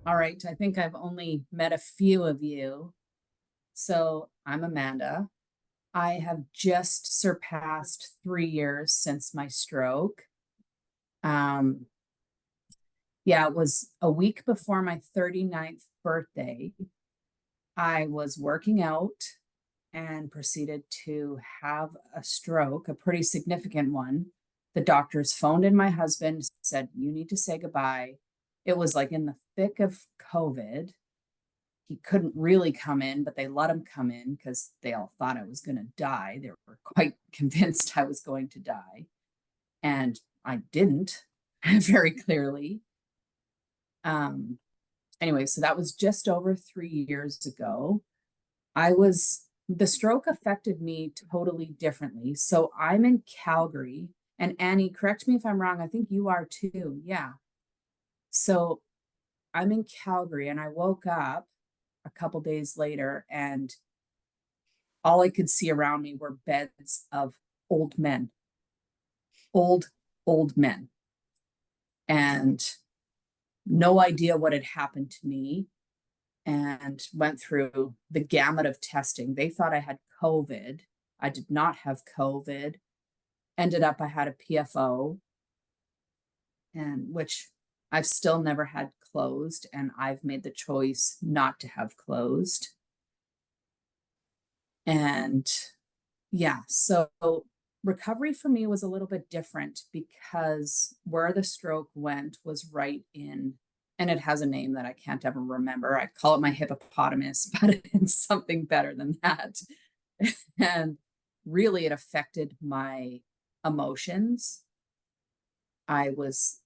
All right, I think I've only met a few of you. So I'm Amanda. I have just surpassed 3 years since my stroke. Um, yeah, it was a week before my 39th birthday. I was working out and proceeded to have a stroke, a pretty significant one. The doctors phoned in my husband, said, "You need to say goodbye." It was like in the thick of COVID. He couldn't really come in, but they let him come in because they all thought I was going to die. They were quite convinced I was going to die. And I didn't very clearly. Um, anyway, so that was just over 3 years ago. The stroke affected me totally differently. So I'm in Calgary. And Annie, correct me if I'm wrong. I think you are too. Yeah. So I'm in Calgary and I woke up a couple days later and all I could see around me were beds of old men, old, old men, and no idea what had happened to me. And went through the gamut of testing. They thought I had COVID. I did not have COVID. Ended up, I had a PFO, and which I've still never had closed. And I've made the choice not to have closed. And yeah, so recovery for me was a little bit different because where the stroke went was right in, and it has a name that I can't ever remember. I call it my hippopotamus, but it's something better than that. And really, it affected my emotions. I was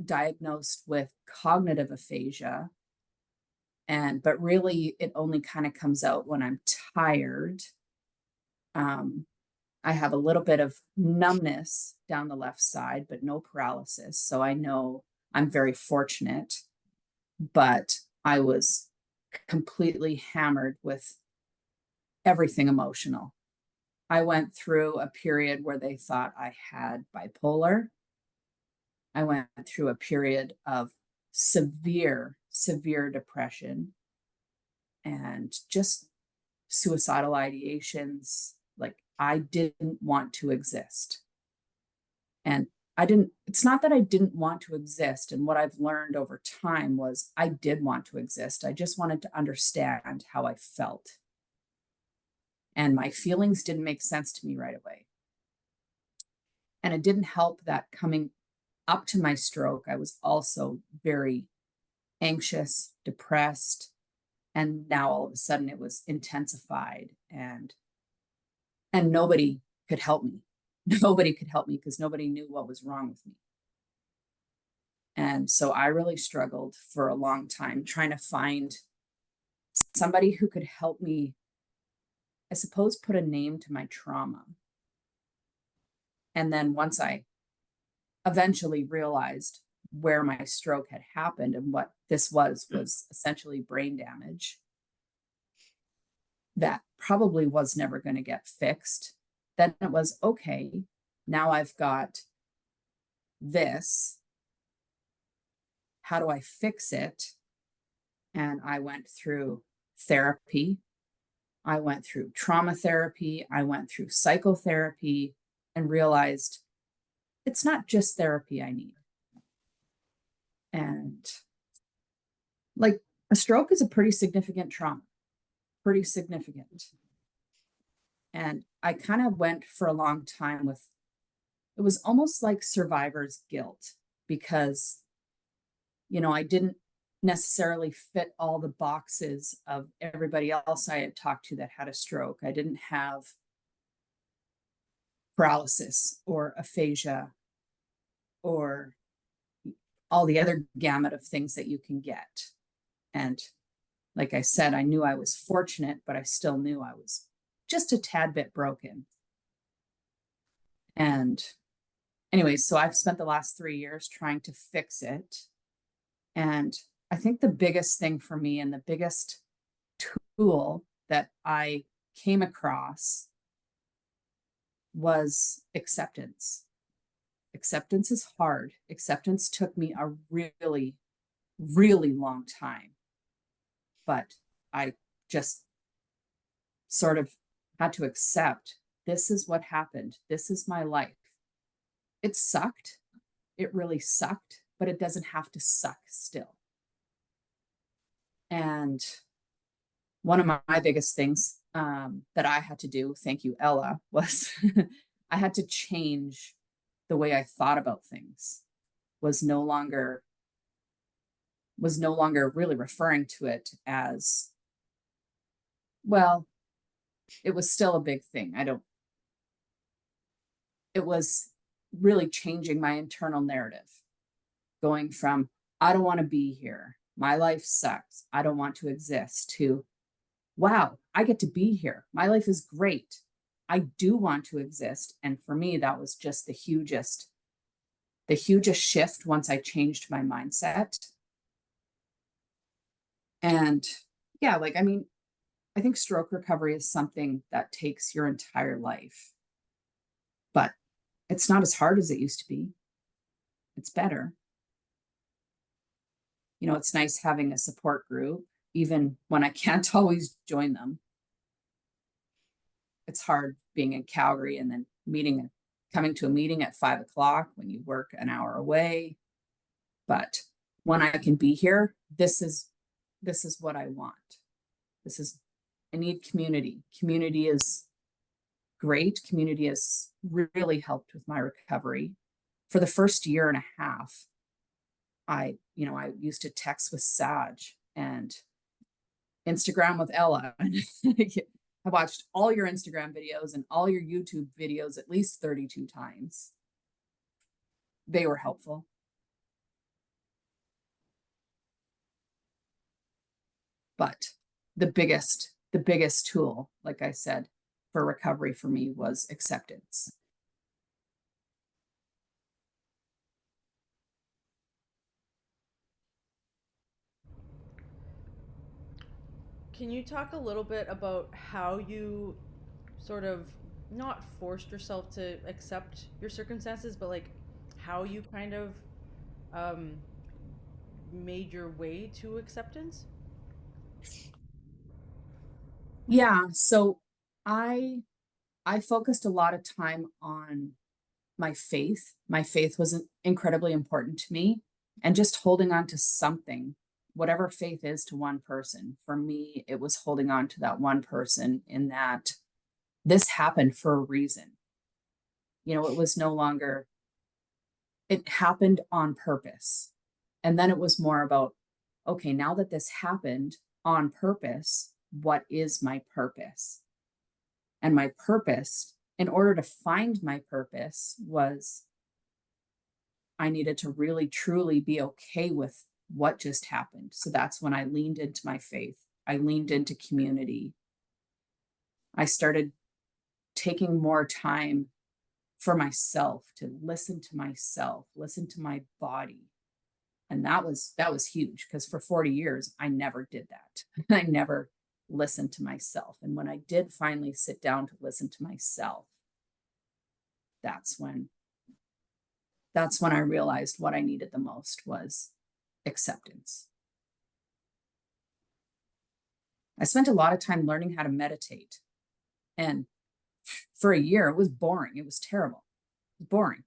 diagnosed with cognitive aphasia, but really, it only kind of comes out when I'm tired. Um, I have a little bit of numbness down the left side, but no paralysis. So I know I'm very fortunate, but I was completely hammered with everything emotional. I went through a period where they thought I had bipolar. I went through a period of severe, severe depression and just suicidal ideations. Like I didn't want to exist. And it's not that I didn't want to exist. And what I've learned over time was I did want to exist. I just wanted to understand how I felt. And my feelings didn't make sense to me right away. And it didn't help that coming up to my stroke, I was also very anxious, depressed. And now all of a sudden it was intensified and nobody could help me. Nobody could help me because nobody knew what was wrong with me. And so I really struggled for a long time trying to find somebody who could help me, I suppose, put a name to my trauma. And then once I eventually realized where my stroke had happened and what this was essentially brain damage that probably was never going to get fixed, then it was okay. Now I've got this. How do I fix it? And I went through therapy. I went through trauma therapy. I went through psychotherapy and realized it's not just therapy I need. And like a stroke is a pretty significant trauma, pretty significant. And I kind of went for a long time with it was almost like survivor's guilt because, I didn't necessarily fit all the boxes of everybody else I had talked to that had a stroke. I didn't have paralysis or aphasia or all the other gamut of things that you can get. And like I said, I knew I was fortunate, but I still knew I was just a tad bit broken. And anyway, so I've spent the last 3 years trying to fix it. And I think the biggest thing for me and the biggest tool that I came across was acceptance. Acceptance is hard. Acceptance took me a really, really long time. But I just sort of had to accept this is what happened. This is my life. It sucked. It really sucked, but it doesn't have to suck still. And one of my biggest things that I had to do, thank you, Ella, was I had to change the way I thought about things. Was no longer really referring to it as, well, it was still a big thing. It was really changing my internal narrative, going from, I don't want to be here. My life sucks. I don't want to exist, to, wow, I get to be here. My life is great. I do want to exist. And for me, that was just the hugest shift once I changed my mindset. And yeah, like, I mean, I think stroke recovery is something that takes your entire life, but it's not as hard as it used to be. It's better. You know, it's nice having a support group, even when I can't always join them. It's hard being in Calgary and then coming to a meeting at 5 o'clock when you work an hour away. But when I can be here, this is what I want. I need community. Community is great. Community has really helped with my recovery. For the first year and a half, I used to text with Saj and Instagram with Ella. I watched all your Instagram videos and all your YouTube videos at least 32 times. They were helpful. But the biggest tool, like I said, for recovery for me was acceptance. Can you talk a little bit about how you sort of not forced yourself to accept your circumstances, but like how you kind of um, made your way to acceptance? Yeah, so I I focused a lot of time on my faith. My faith was incredibly important to me, and just holding on to something, whatever faith is to one person. For me, it was holding on to that one person, in that this happened for a reason. You know, it was no longer, it happened on purpose. And then it was more about, okay, now that this happened on purpose, what is my purpose? And my purpose, in order to find my purpose, was I needed to really truly be okay with what just happened. So that's when I leaned into my faith. I leaned into community. I started taking more time for myself, to listen to myself, listen to my body. And that was huge, because for 40 years I never did that. I never listened to myself. And when I did finally sit down to listen to myself, that's when I realized what I needed the most was acceptance. I spent a lot of time learning how to meditate. And for a year, it was boring. It was terrible. It was boring.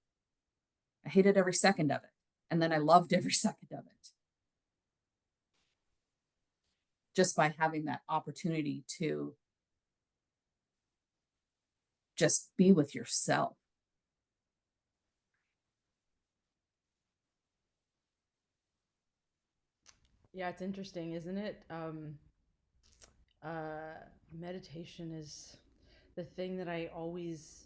I hated every second of it. And then I loved every second of it, just by having that opportunity to just be with yourself. Yeah, it's interesting, isn't it? Meditation is the thing that I always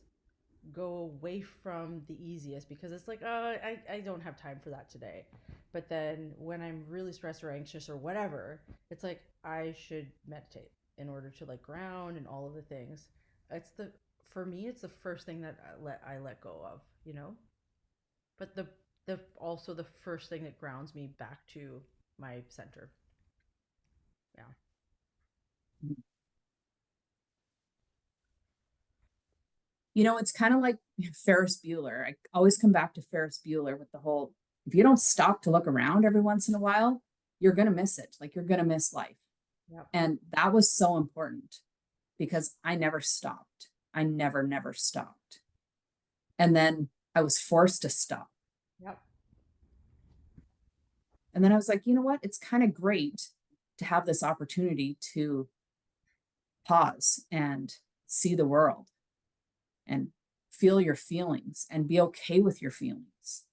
go away from the easiest because it's like, I don't have time for that today. But then when I'm really stressed or anxious or whatever, it's like I should meditate in order to like ground and all of the things. It's the For me, it's the first thing that I let go of, you know. But the also the first thing that grounds me back to my center. Yeah. You know, it's kind of like Ferris Bueller. I always come back to Ferris Bueller with the whole, if you don't stop to look around every once in a while, you're going to miss it. Like you're going to miss life. Yep. And that was so important because I never stopped. I never stopped. And then I was forced to stop. Yep. And then I was like, you know what? It's kind of great to have this opportunity to pause and see the world and feel your feelings and be okay with your feelings.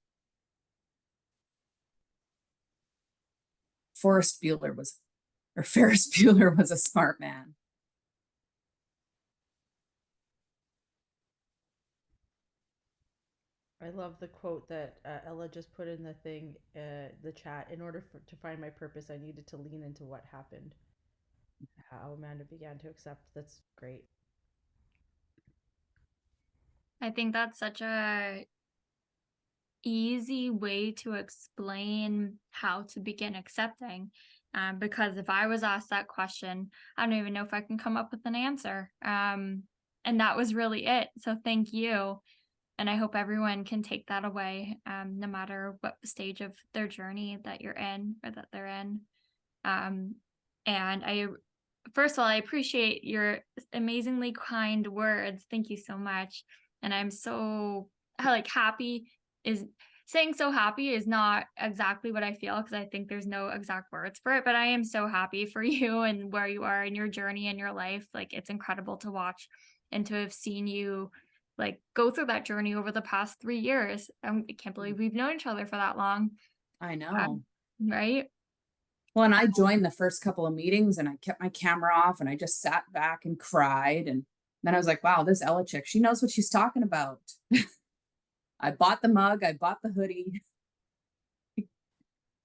Forrest Bueller was, or Ferris Bueller was a smart man. I love the quote that Ella just put in the thing, the chat. In order to find my purpose, I needed to lean into what happened. How Amanda began to accept. That's great. I think that's such a easy way to explain how to begin accepting. Because if I was asked that question, I don't even know if I can come up with an answer. And that was really it. So thank you. And I hope everyone can take that away, no matter what stage of their journey that you're in or that they're in. Um, and I, first of all, I appreciate your amazingly kind words. Thank you so much. And I'm so like happy is saying so happy is not exactly what I feel because I think there's no exact words for it, but I am so happy for you and where you are in your journey in your life. Like it's incredible to watch and to have seen you like go through that journey over the past 3 years. I can't believe we've known each other for that long. I know. Right? Well, and I joined the first couple of meetings and I kept my camera off and I just sat back and cried. And then I was like, wow, this Ella chick, she knows what she's talking about. I bought the mug, I bought the hoodie.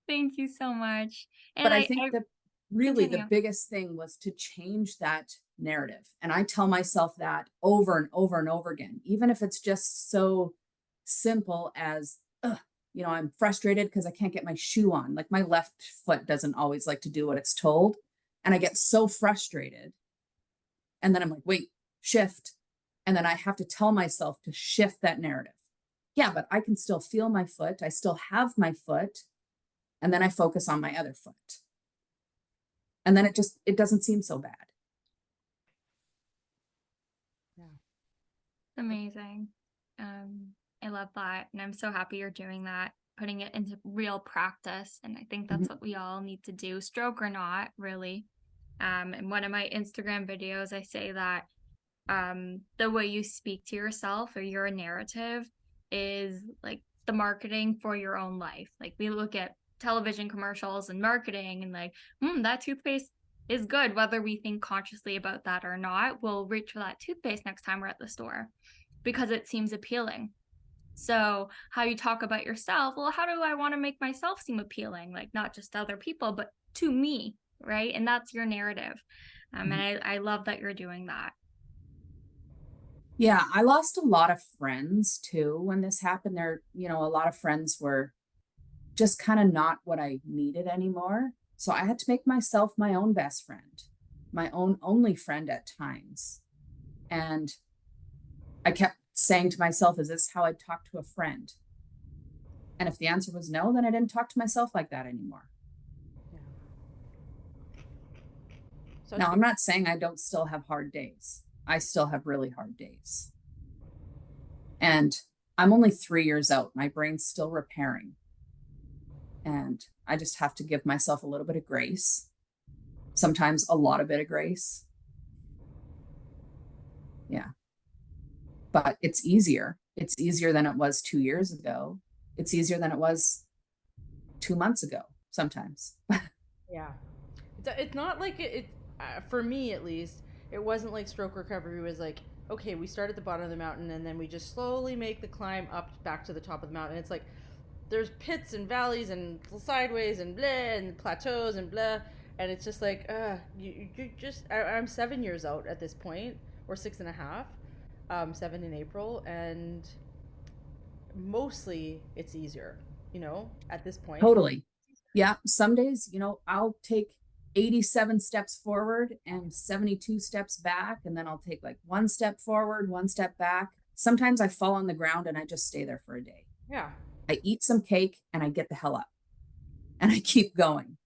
Thank you so much. But And I I think that really the continue. biggest thing was to change that narrative. And I tell myself that over and over and over again, even if it's just so simple as, I'm frustrated because I can't get my shoe on. Like my left foot doesn't always like to do what it's told. And I get so frustrated. And then I'm like, wait, shift. And then I have to tell myself to shift that narrative. Yeah, but I can still feel my foot. I still have my foot. And then I focus on my other foot. And then it doesn't seem so bad. Yeah. Amazing. Um, I love that. And I'm so happy you're doing that, putting it into real practice. And I think that's Mhm. what we all need to do, stroke or not, really. In one of my Instagram videos, I say that the way you speak to yourself or your narrative is like the marketing for your own life. Like we look at television commercials and marketing and like, that toothpaste is good, whether we think consciously about that or not. We'll reach for that toothpaste next time we're at the store because it seems appealing. So how you talk about yourself, well, how do I want to make myself seem appealing? Like not just to other people, but to me, right? And that's your narrative. And I love that you're doing that. Yeah, I lost a lot of friends too when this happened. A lot of friends were just kind of not what I needed anymore. So I had to make myself my own best friend, my own only friend at times. And I kept saying to myself, is this how I'd talk to a friend? And if the answer was no, then I didn't talk to myself like that anymore. Yeah. Now, Such I'm not saying I don't still have hard days. I still have really hard days. And I'm only 3 years out. My brain's still repairing. And I just have to give myself a little bit of grace, sometimes a lot of bit of grace. Yeah. But it's easier. It's easier than it was 2 years ago. It's easier than it was 2 months ago sometimes. Yeah. It's not like for me at least, it wasn't like stroke recovery was like, okay, we start at the bottom of the mountain and then we just slowly make the climb up back to the top of the mountain. It's like there's pits and valleys and sideways and blah and plateaus and blah. And it's just like, you just, I'm 7 years out at this point, or 6.5, 7 in April. And mostly it's easier, at this point. Totally. Yeah. Some days, I'll take 87 steps forward and 72 steps back. And then I'll take like one step forward, one step back. Sometimes I fall on the ground and I just stay there for a day. Yeah. I eat some cake and I get the hell up and I keep going.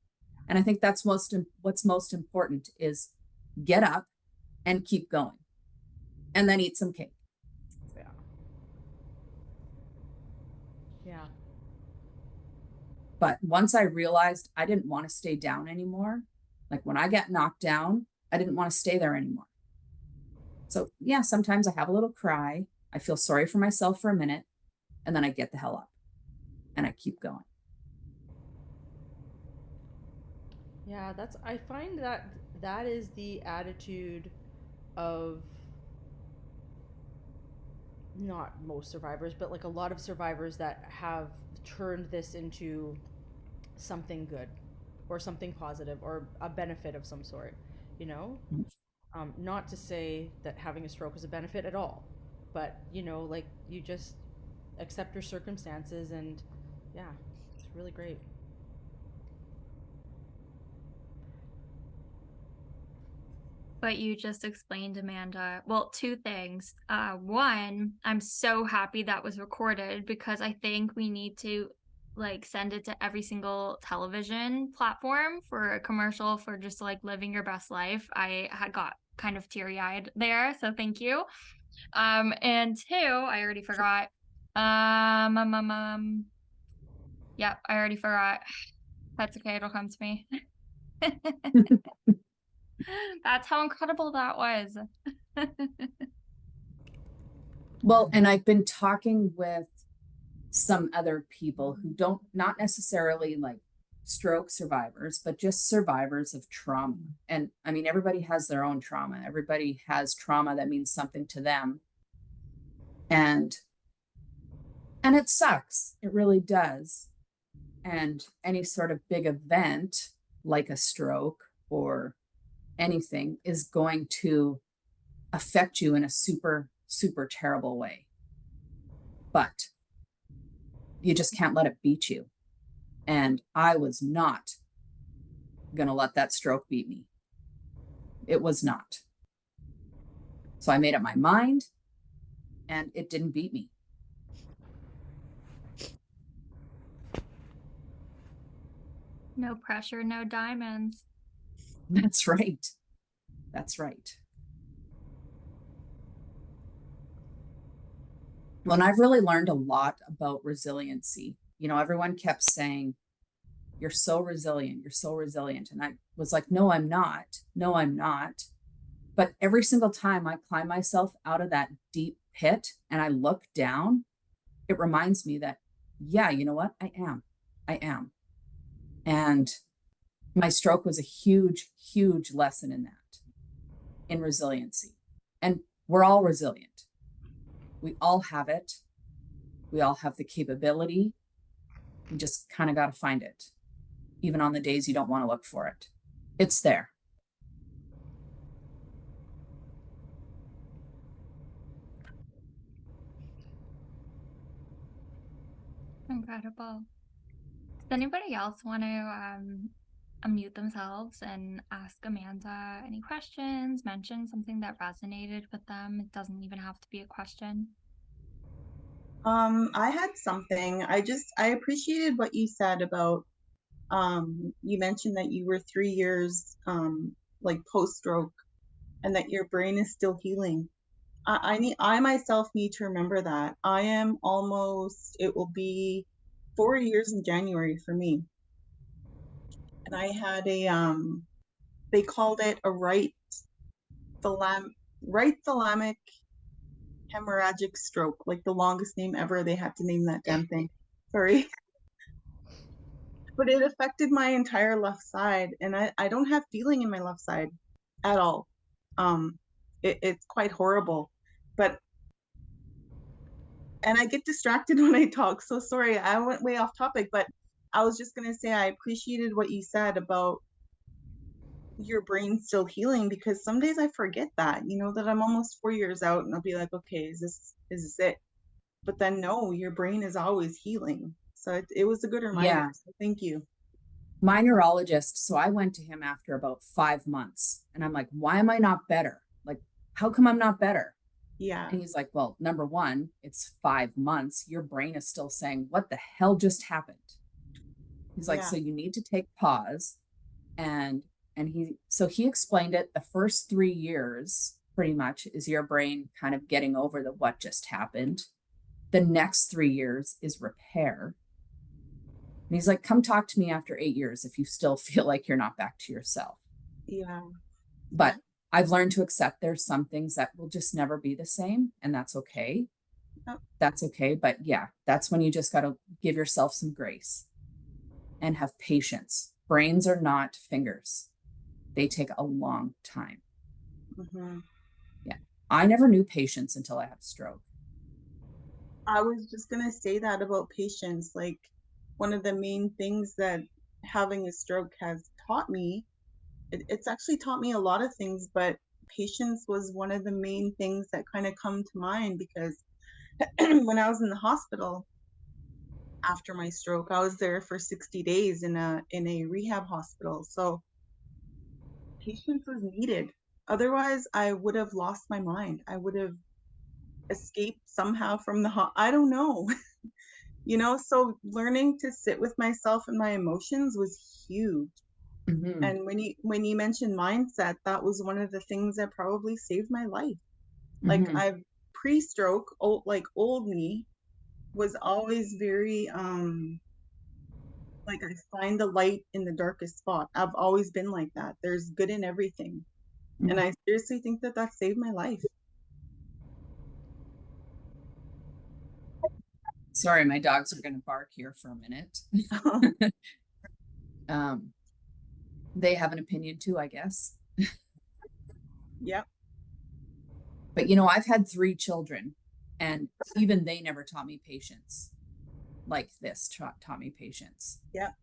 And I think that's what's most important is get up and keep going, and then eat some cake. Yeah. Yeah. But once I realized I didn't want to stay down anymore, like when I get knocked down, I didn't want to stay there anymore. So yeah, sometimes I have a little cry. I feel sorry for myself for a minute, and then I get the hell up and I keep going. Yeah, I find that that is the attitude of not most survivors, but like a lot of survivors that have turned this into something good or something positive or a benefit of some sort, you know? Not to say that having a stroke is a benefit at all, but like you just accept your circumstances and yeah, it's really great. But you just explained, Amanda. Well, two things. One, I'm so happy that was recorded because I think we need to like send it to every single television platform for a commercial for just like living your best life. I had got kind of teary-eyed there, so thank you. And two, I already forgot. Yep, I already forgot. That's okay, it'll come to me. That's how incredible that was. Well, and I've been talking with some other people who don't, not necessarily like stroke survivors, but just survivors of trauma. And I mean, everybody has their own trauma. Everybody has trauma that means something to them. And it sucks. It really does. And any sort of big event like a stroke or anything is going to affect you in a super, super terrible way. But you just can't let it beat you. And I was not going to let that stroke beat me. It was not. So I made up my mind and it didn't beat me. No pressure, no diamonds. That's right. That's right. Well, and I've really learned a lot about resiliency. Everyone kept saying, you're so resilient. You're so resilient. And I was like, no, I'm not. No, I'm not. But every single time I climb myself out of that deep pit and I look down, it reminds me that, yeah, you know what? I am. I am. And my stroke was a huge, huge lesson in that, in resiliency. And we're all resilient. We all have it. We all have the capability. You just kind of got to find it, even on the days you don't want to look for it. It's there. Incredible. Does anybody else want to unmute themselves and ask Amanda any questions, mention something that resonated with them? It doesn't even have to be a question. I had something. I appreciated what you said about you mentioned that you were 3 years like post-stroke and that your brain is still healing. I myself need to remember that. It will be 4 years in January for me. And I had they called it a right thalamic hemorrhagic stroke, like the longest name ever. They had to name that damn thing. Sorry. But it affected my entire left side, and I don't have feeling in my left side at all. It's quite horrible. But and I get distracted when I talk, so sorry, I went way off topic, but I was just gonna say I appreciated what you said about your brain still healing, because some days I forget that, that I'm almost 4 years out and I'll be like, okay, is this it? But then no, your brain is always healing. So it was a good reminder. Yeah. So thank you. My neurologist, so I went to him after about 5 months and I'm like, why am I not better? Like, how come I'm not better? Yeah. And he's like, well, number one, it's 5 months. Your brain is still saying, what the hell just happened? He's like, Yeah. so you need to take pause And he explained it. The first 3 years pretty much is your brain kind of getting over the what just happened. The next 3 years is repair. And he's like, come talk to me after 8 years if you still feel like you're not back to yourself. Yeah. But I've learned to accept there's some things that will just never be the same, and that's okay. Yep. That's okay. But yeah, that's when you just got to give yourself some grace and have patience. Brains are not fingers, they take a long time. Mm-hmm. Yeah. I never knew patience until I had a stroke. I was just gonna say that about patience. Like, one of the main things that having a stroke has taught me, it's actually taught me a lot of things, but patience was one of the main things that kind of come to mind because when I was in the hospital after my stroke, I was there for 60 days in a rehab hospital. So patience was needed. Otherwise, I would have lost my mind. I would have escaped somehow from I don't know. So learning to sit with myself and my emotions was huge. Mm-hmm. And when you mentioned mindset, that was one of the things that probably saved my life. Like, Mm-hmm. I've pre-stroke, old me was always very like, I find the light in the darkest spot. I've always been like that. There's good in everything. And I seriously think that saved my life. Sorry, my dogs are going to bark here for a minute. um, they have an opinion too, I guess. Yep. But I've had 3 children, and even they never taught me patience like this taught me patience. Yep.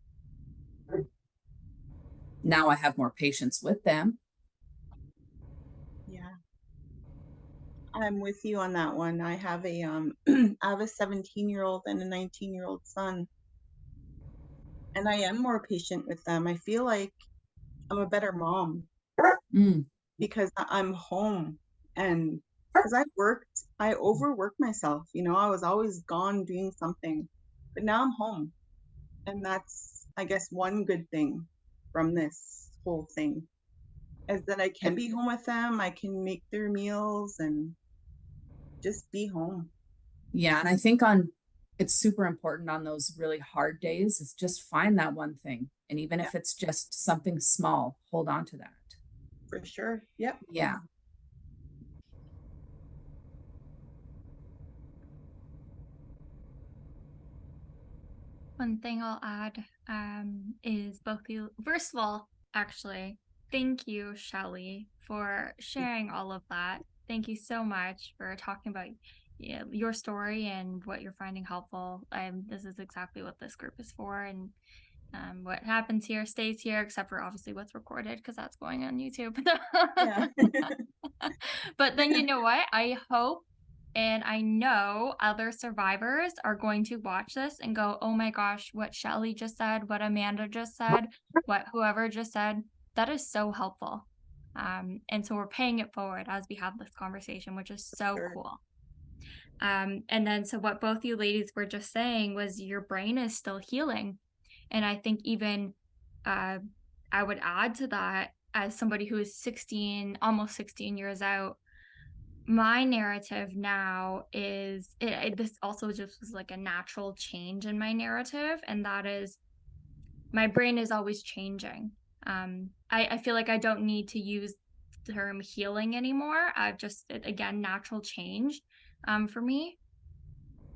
Now I have more patience with them. Yeah. I'm with you on that one. I have I have a 17-year-old and a 19-year-old son, and I am more patient with them. I feel like I'm a better mom Mm. because I'm home, and because I overworked myself. I was always gone doing something, but now I'm home, and that's, I guess, one good thing from this whole thing is that I can be home with them. I can make their meals and just be home. Yeah, and I think it's super important on those really hard days is just find that one thing, and even Yeah, if it's just something small, hold on to that. for sure. Yep. Yeah. One thing I'll add is both you, first of all, actually, thank you, Shelly, for sharing all of that. Thank you so much for talking about your story and what you're finding helpful. This is exactly what this group is for. And what happens here stays here, except for obviously what's recorded because that's going on YouTube. Yeah. But then you know what? I hope and I know other survivors are going to watch this and go, oh my gosh, what Shelly just said, what Amanda just said, what whoever just said, that is so helpful. And so we're paying it forward as we have this conversation, which is so Sure. cool. And then so what both you ladies were just saying was your brain is still healing. And I think even I would add to that as somebody who is 16, almost 16 years out, my narrative now is this also just was like a natural change in my narrative. And that is my brain is always changing. I feel like I don't need to use the term healing anymore. I've just, again, natural change for me.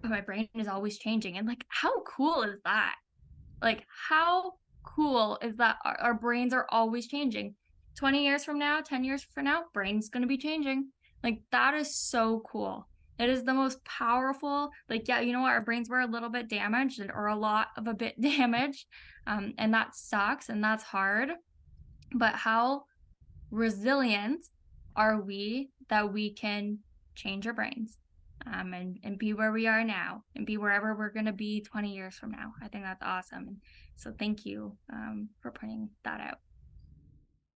But my brain is always changing. And like, how cool is that? Like, how cool is that our brains are always changing? 20 years from now, 10 years from now, brain's going to be changing. Like, that is so cool. It is the most powerful, like, yeah, you know what? Our brains were a little bit damaged or a lot of a bit damaged. And that sucks and that's hard. But how resilient are we that we can change our brains and be where we are now and be wherever we're going to be 20 years from now? I think that's awesome. And so thank you for pointing that out.